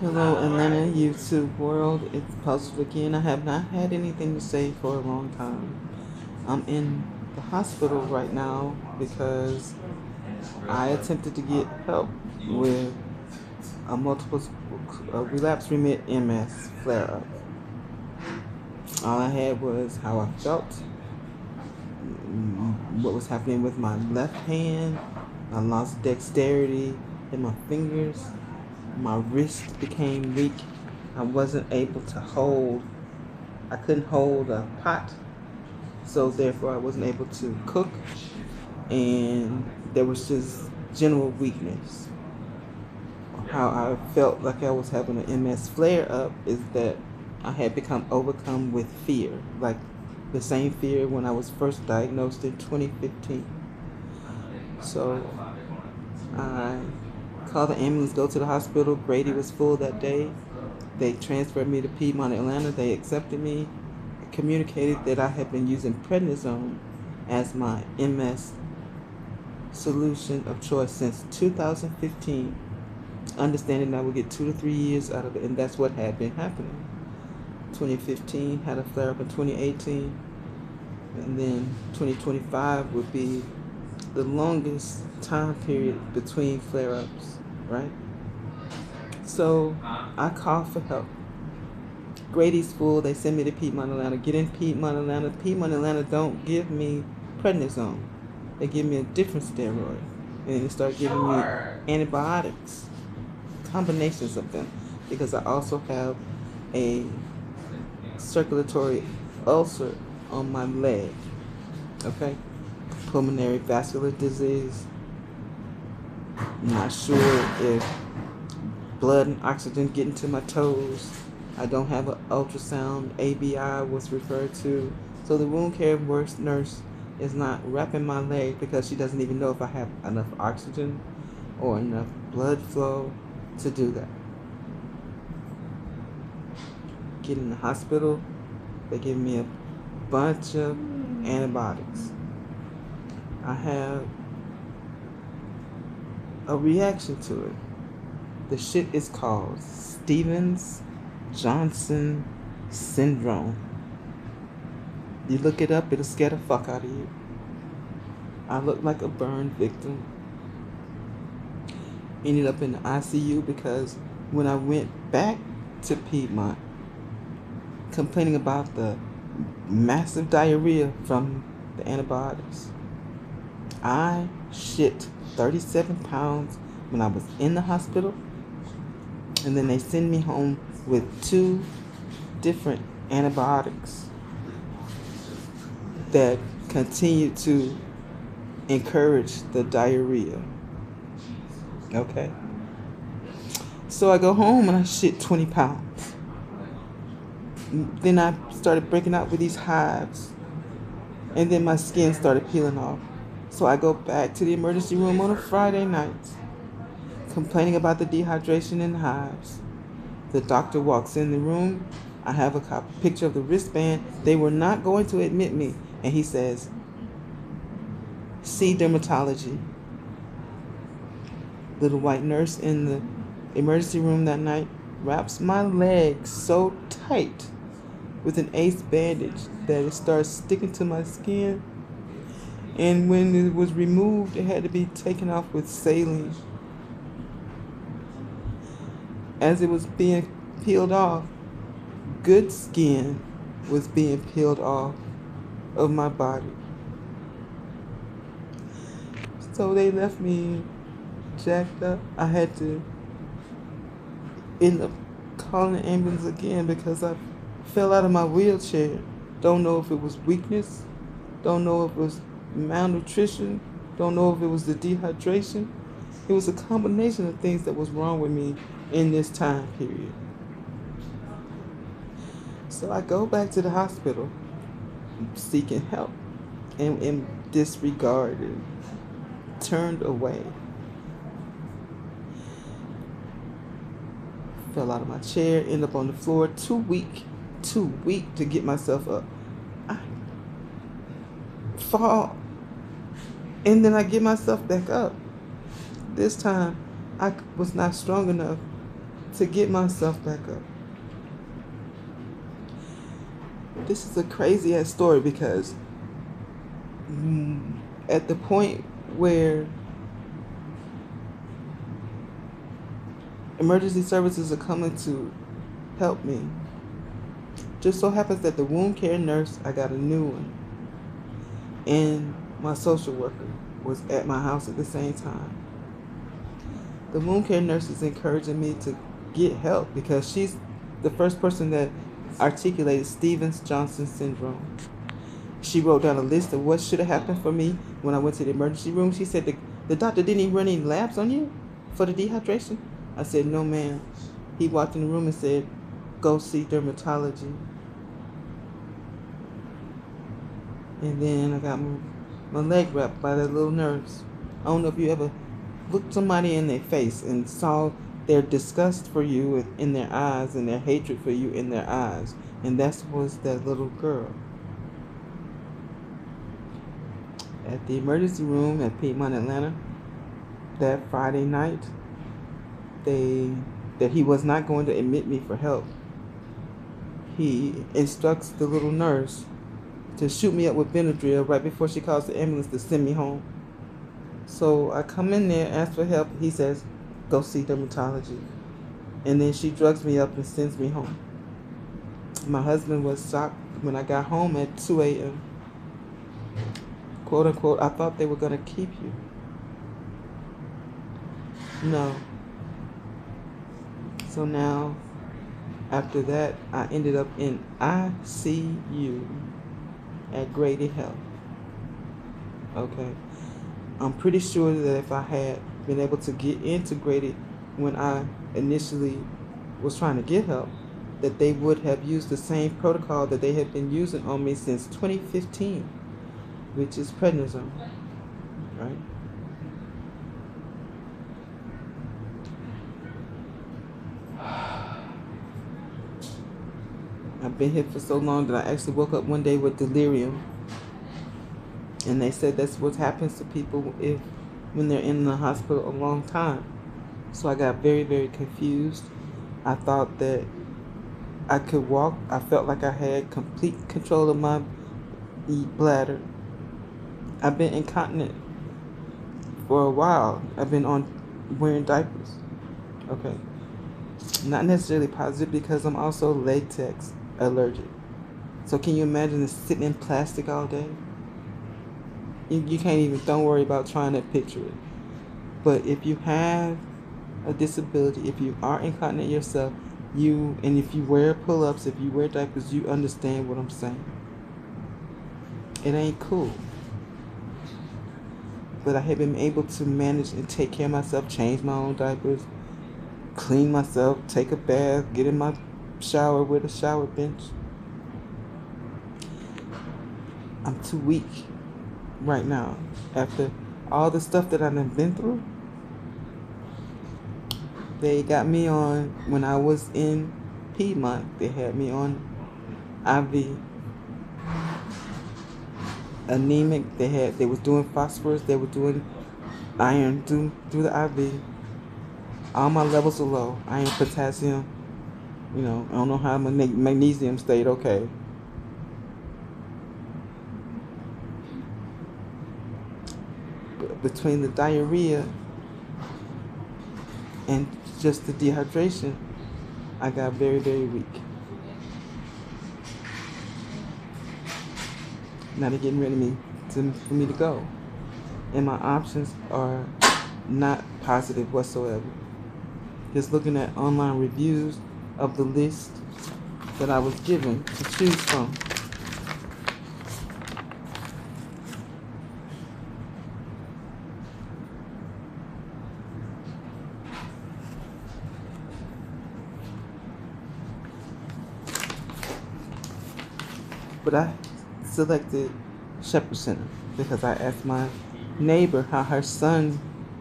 Hello, Atlanta YouTube world. It's Puzzle again. I have not had anything to say for a long time. I'm in the hospital right now because I attempted to get help with a relapse remit MS flare up. All I had was how I felt, what was happening with my left hand. I lost dexterity in my fingers. My wrist became weak. I wasn't able to I couldn't hold a pot, so therefore I wasn't able to cook, and there was just general weakness. How I felt like I was having an MS flare up is that I had become overcome with fear, like the same fear when I was first diagnosed in 2015. So I called the ambulance, go to the hospital. Grady was full that day. They transferred me to Piedmont Atlanta. They accepted me, communicated that I had been using prednisone as my MS solution of choice since 2015, understanding I would get 2 to 3 years out of it, and that's what had been happening. 2015, had a flare up in 2018, and then 2025 would be the longest time period between flare ups, right? So I called for help. Grady's full. They send me to Piedmont Atlanta. Get in Piedmont Atlanta. Piedmont Atlanta don't give me prednisone. They give me a different steroid. And then they start giving me antibiotics. Combinations of them. Because I also have a circulatory ulcer on my leg. Okay? Pulmonary vascular disease. I'm not sure if blood and oxygen get into my toes. I don't have an ultrasound. ABI was referred to. So the wound care nurse is not wrapping my leg because she doesn't even know if I have enough oxygen or enough blood flow to do that. Get in the hospital. They give me a bunch of antibiotics. I have a reaction to it. The shit is called Johnson Syndrome. You look it up, it'll scare the fuck out of you. I look like a burn victim. Ended up in the ICU because when I went back to Piedmont, complaining about the massive diarrhea from the antibiotics, I shit 37 pounds when I was in the hospital, and then they send me home with 2 different antibiotics that continue to encourage the diarrhea. Okay? So I go home and I shit 20 pounds. Then I started breaking out with these hives, and then my skin started peeling off. So I go back to the emergency room on a Friday night, complaining about the dehydration and hives. The doctor walks in the room. I have a picture of the wristband. They were not going to admit me. And he says, "See dermatology." Little white nurse in the emergency room that night wraps my leg so tight with an ace bandage that it starts sticking to my skin. And when it was removed, it had to be taken off with saline. As it was being peeled off, good skin was being peeled off of my body. So they left me jacked up. I had to end up calling the ambulance again because I fell out of my wheelchair. Don't know if it was weakness. Don't know if it was malnutrition. Don't know if it was the dehydration. It was a combination of things that was wrong with me in this time period. So I go back to the hospital seeking help and am disregarded, turned away. Fell out of my chair, ended up on the floor, too weak to get myself up. I fall, and then I get myself back up. This time, I was not strong enough to get myself back up. This is a crazy ass story because at the point where emergency services are coming to help me, just so happens that the wound care nurse, I got a new one, and my social worker was at my house at the same time. The wound care nurse is encouraging me to get help because she's the first person that articulated Johnson Syndrome. She wrote down a list of what should have happened for me when I went to the emergency room. She said, the doctor didn't even run any labs on you for the dehydration? I said, no, ma'am. He walked in the room and said, go see dermatology. And then I got my leg wrapped by that little nurse. I don't know if you ever looked somebody in their face and saw their disgust for you in their eyes and their hatred for you in their eyes. And that was that little girl. At the emergency room at Piedmont Atlanta that Friday night, that he was not going to admit me for help. He instructs the little nurse to shoot me up with Benadryl right before she calls the ambulance to send me home. So I come in there, ask for help. He says, go see dermatology. And then she drugs me up and sends me home. My husband was shocked when I got home at 2 a.m. Quote unquote, I thought they were going to keep you. No. So now, after that, I ended up in ICU at Grady Health. Okay. I'm pretty sure that if I had been able to get into Grady when I initially was trying to get help, that they would have used the same protocol that they had been using on me since 2015, which is prednisone, right? I've been here for so long that I actually woke up one day with delirium. And they said that's what happens to people when they're in the hospital a long time. So I got very, very confused. I thought that I could walk. I felt like I had complete control of my bladder. I've been incontinent for a while. I've been wearing diapers. Okay. Not necessarily positive because I'm also latex allergic. So can you imagine sitting in plastic all day? You can't even, don't worry about trying to picture it. But if you have a disability, if you are incontinent yourself, and if you wear pull-ups, if you wear diapers, you understand what I'm saying. It ain't cool. But I have been able to manage and take care of myself, change my own diapers, clean myself, take a bath, get in my shower with a shower bench. I'm too weak right now after all the stuff that I've been through. They got me on, when I was in Piedmont, they had me on IV. Anemic, they was doing phosphorus, they were doing iron through the IV. All my levels are low. Iron, potassium, I don't know how my magnesium stayed okay. But between the diarrhea and just the dehydration, I got very, very weak. Now they're getting ready for me to go. And my options are not positive whatsoever. Just looking at online reviews of the list that I was given to choose from. But I selected Shepherd Center because I asked my neighbor how her son,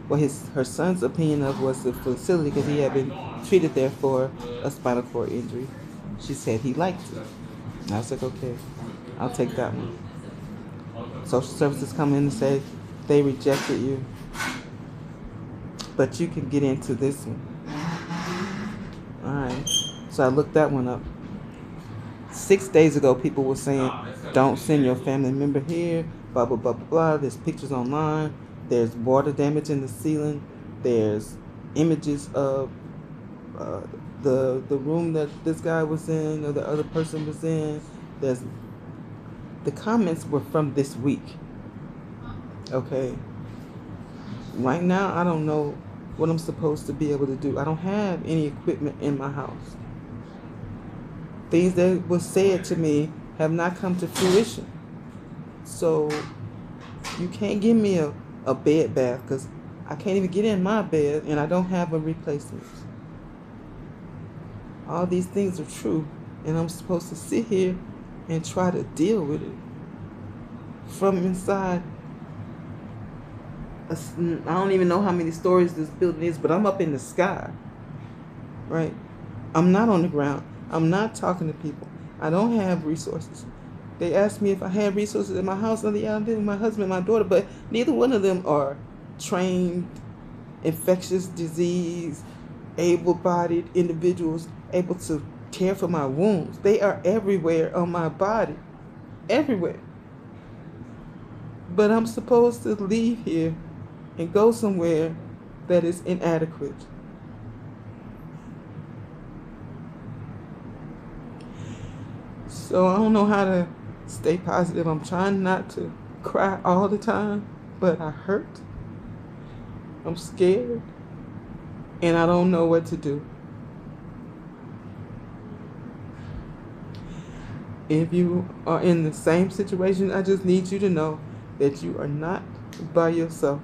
her son's opinion of was the facility because he had been treated there for a spinal cord injury. She said he liked it. And I was like, okay, I'll take that one. Social services come in and say they rejected you, but you can get into this one. So I looked that one up. 6 days ago, people were saying, don't send your family member here, blah, blah, blah, blah, blah. There's pictures online. There's water damage in the ceiling. There's images of uh, the room that this guy was in or the other person was in. The comments were from this week. Okay. Right now, I don't know what I'm supposed to be able to do. I don't have any equipment in my house. Things that were said to me have not come to fruition. So you can't give me a bed bath because I can't even get in my bed and I don't have a replacement. All these things are true, and I'm supposed to sit here and try to deal with it from inside. I don't even know how many stories this building is, but I'm up in the sky, right? I'm not on the ground. I'm not talking to people. I don't have resources. They asked me if I had resources in my house. And yeah, I did with my husband and my daughter, but neither one of them are trained, infectious disease, able-bodied individuals able to care for my wounds. They are everywhere on my body, everywhere. But I'm supposed to leave here and go somewhere that is inadequate. So I don't know how to stay positive. I'm trying not to cry all the time, but I hurt. I'm scared, and I don't know what to do. If you are in the same situation, I just need you to know that you are not by yourself.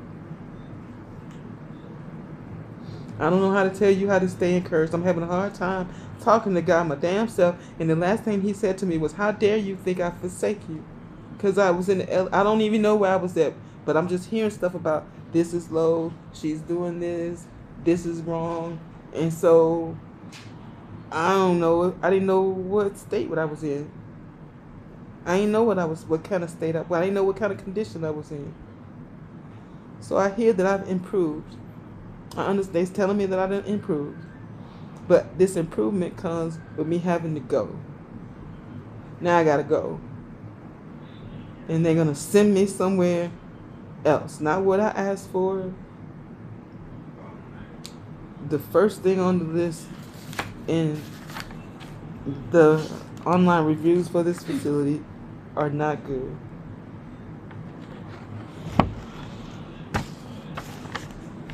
I don't know how to tell you how to stay encouraged. I'm having a hard time talking to God my damn self. And the last thing he said to me was, how dare you think I forsake you? Because I was I don't even know where I was at. But I'm just hearing stuff about this is low, she's doing this is wrong. And so, I don't know. I didn't know what state I was in. I didn't know what kind of state I didn't know what kind of condition I was in. So I hear that I've improved. I understand they're telling me that I didn't improve. But this improvement comes with me having to go. Now I gotta go. And they're gonna send me somewhere else. Not what I asked for. The first thing on the list in the online reviews for this facility are not good.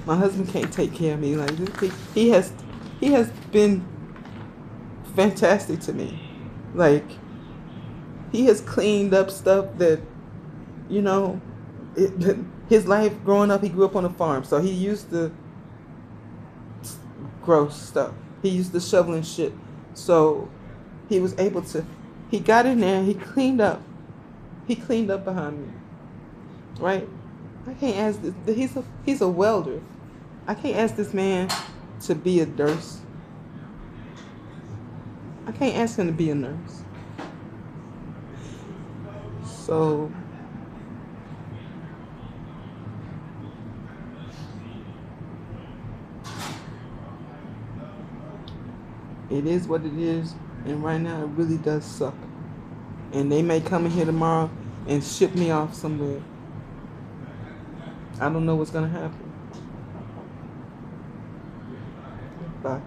My husband can't take care of me like this. He has been fantastic to me. Like, he has cleaned up stuff that, his life growing up, he grew up on a farm, so he used to gross stuff. He used to shoveling shit. So he was able to, he got in there, he cleaned up behind me. Right? I can't ask this, he's a welder. I can't ask this man to be a nurse. I can't ask him to be a nurse. So it is what it is, and right now it really does suck. And they may come in here tomorrow and ship me off somewhere. I don't know what's gonna happen. Bye.